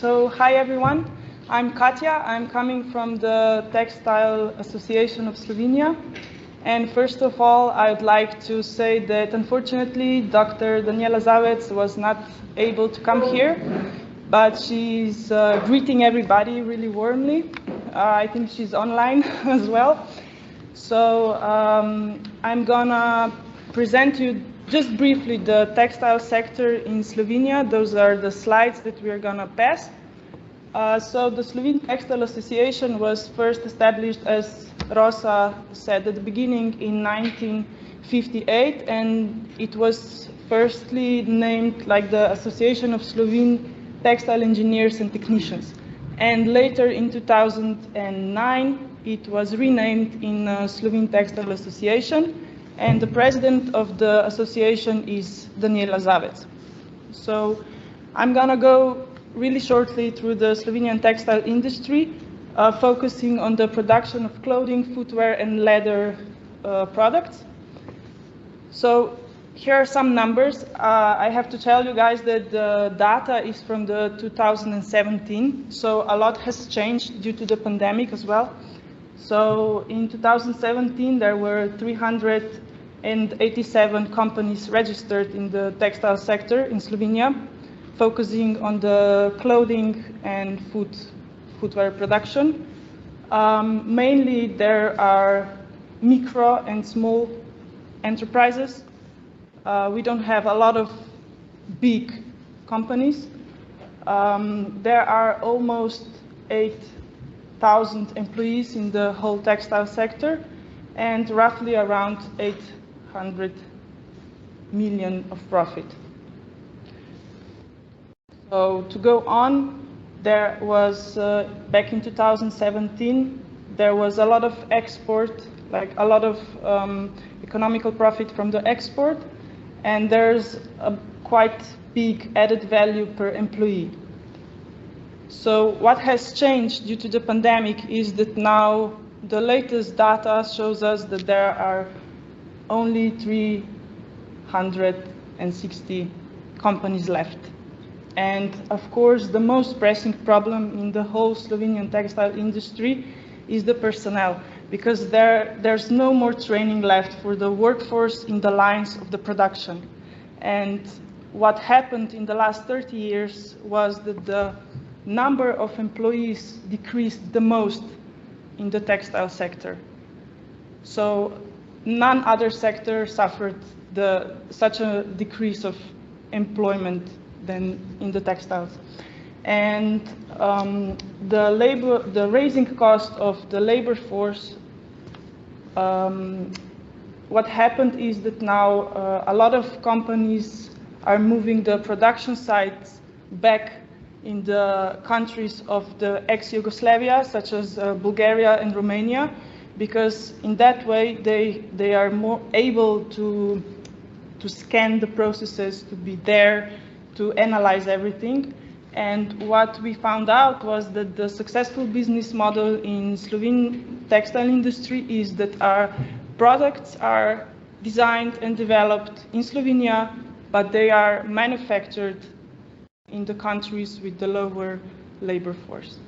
So, hi everyone, I'm Katja. I'm coming from the Textile Association of Slovenia. And first of all, I'd like to say that unfortunately, Dr. Daniela Zavec was not able to come here, but she's greeting everybody really warmly. I think she's online as well. So I'm gonna present you just briefly the textile sector in Slovenia. Those are the slides that we're gonna pass. So the Slovene Textile Association was first established, as Rosa said at the beginning, in 1958, and it was firstly named like the Association of Slovene Textile Engineers and Technicians. And later in 2009, it was renamed in Slovene Textile Association, and the president of the association is Daniela Zavec. So I'm gonna go really shortly through the Slovenian textile industry, focusing on the production of clothing, footwear, and leather products. So here are some numbers. I have to tell you guys that the data is from the 2017, so a lot has changed due to the pandemic as well. So in 2017, there were 387 companies registered in the textile sector in Slovenia, focusing on the clothing and footwear production. Mainly there are micro and small enterprises. We don't have a lot of big companies. There are almost 8,000 employees in the whole textile sector and roughly around 800 million of profit. So to go on, there was, back in 2017, there was a lot of export, like a lot of economical profit from the export, and there's a quite big added value per employee. So what has changed due to the pandemic is that now the latest data shows us that there are only 360 companies left. And of course, the most pressing problem in the whole Slovenian textile industry is the personnel, because there's no more training left for the workforce in the lines of the production. And what happened in the last 30 years was that the number of employees decreased the most in the textile sector. So none other sector suffered such a decrease of employment than in the textiles. And the raising cost of the labor force, what happened is that now a lot of companies are moving the production sites back in the countries of the ex-Yugoslavia, such as Bulgaria and Romania, because in that way they are more able to scan the processes, to be there, to analyze everything. And what we found out was that the successful business model in Slovene textile industry is that our products are designed and developed in Slovenia, but they are manufactured in the countries with the lower labor force.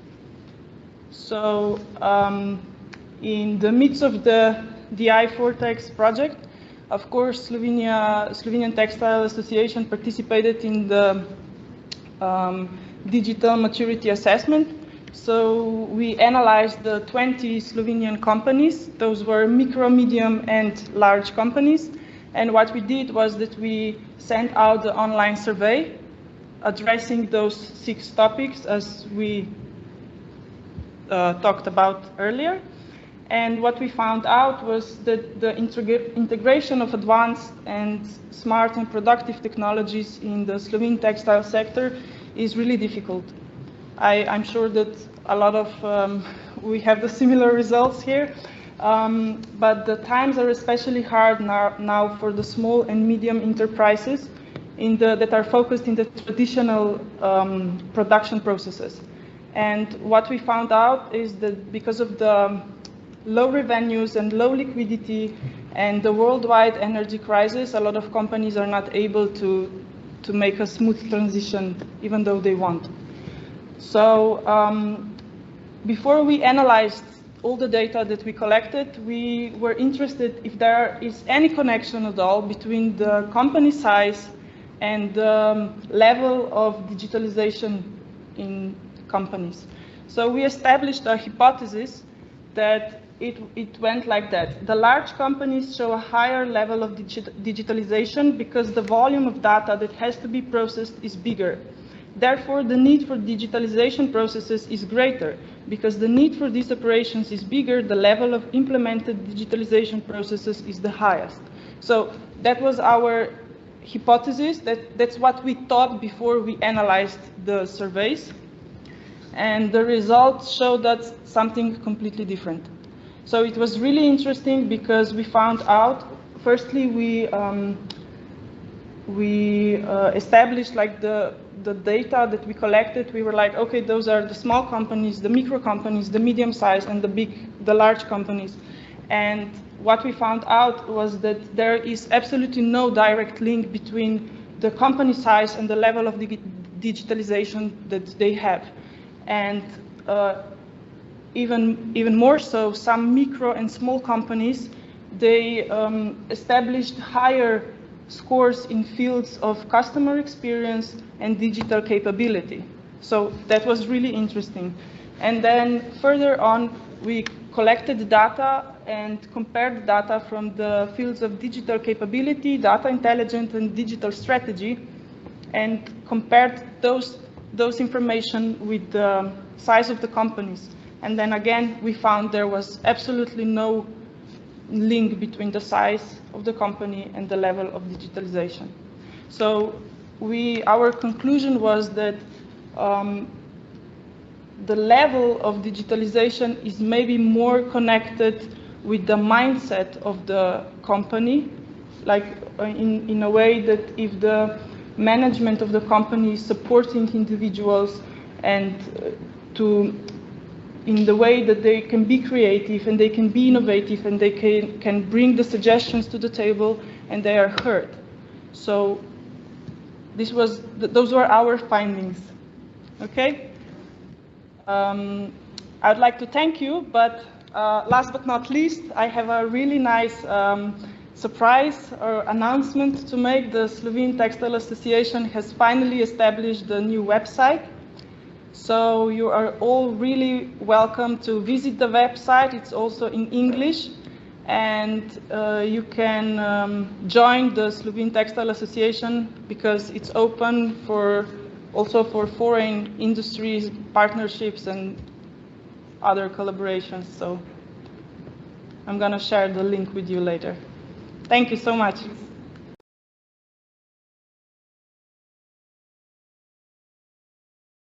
So in the midst of the I4Tex project, of course, Slovenian Textile Association participated in the digital maturity assessment. So we analyzed the 20 Slovenian companies. Those were micro, medium, and large companies. And what we did was that we sent out the online survey addressing those 6 topics as we talked about earlier. And what we found out was that the integration of advanced and smart and productive technologies in the Slovene textile sector is really difficult. I'm sure that a lot of, we have the similar results here, but the times are especially hard now for the small and medium enterprises that are focused in the traditional production processes. And what we found out is that because of the low revenues and low liquidity and the worldwide energy crisis, a lot of companies are not able to make a smooth transition even though they want. So before we analyzed all the data that we collected, we were interested if there is any connection at all between the company size and the level of digitalization in companies. So we established a hypothesis that it went like that. The large companies show a higher level of digitalization because the volume of data that has to be processed is bigger. Therefore, the need for digitalization processes is greater. Because the need for these operations is bigger, the level of implemented digitalization processes is the highest. So that was our hypothesis. That's what we thought before we analyzed the surveys. And the results showed us something completely different. So it was really interesting because we found out, firstly, we established like the data that we collected. We were like, okay, those are the small companies, the micro companies, the medium size, and the large companies. And what we found out was that there is absolutely no direct link between the company size and the level of digitalization that they have. And even more so, some micro and small companies, they established higher scores in fields of customer experience and digital capability. So that was really interesting. And then further on, we collected data and compared data from the fields of digital capability, data intelligence, and digital strategy, and compared those information with the size of the companies. And then again, we found there was absolutely no link between the size of the company and the level of digitalization. So our conclusion was that the level of digitalization is maybe more connected with the mindset of the company, like in a way that if the management of the company is supporting individuals and in the way that they can be creative and they can be innovative and they can bring the suggestions to the table and they are heard. So those were our findings. Okay? I'd like to thank you, but last but not least, I have a really nice surprise or announcement to make. The Slovene Textile Association has finally established a new website. So you are all really welcome to visit the website. It's also in English. And you can join the Slovene Textile Association because it's open also for foreign industries, partnerships, and other collaborations. So I'm going to share the link with you later. Thank you so much.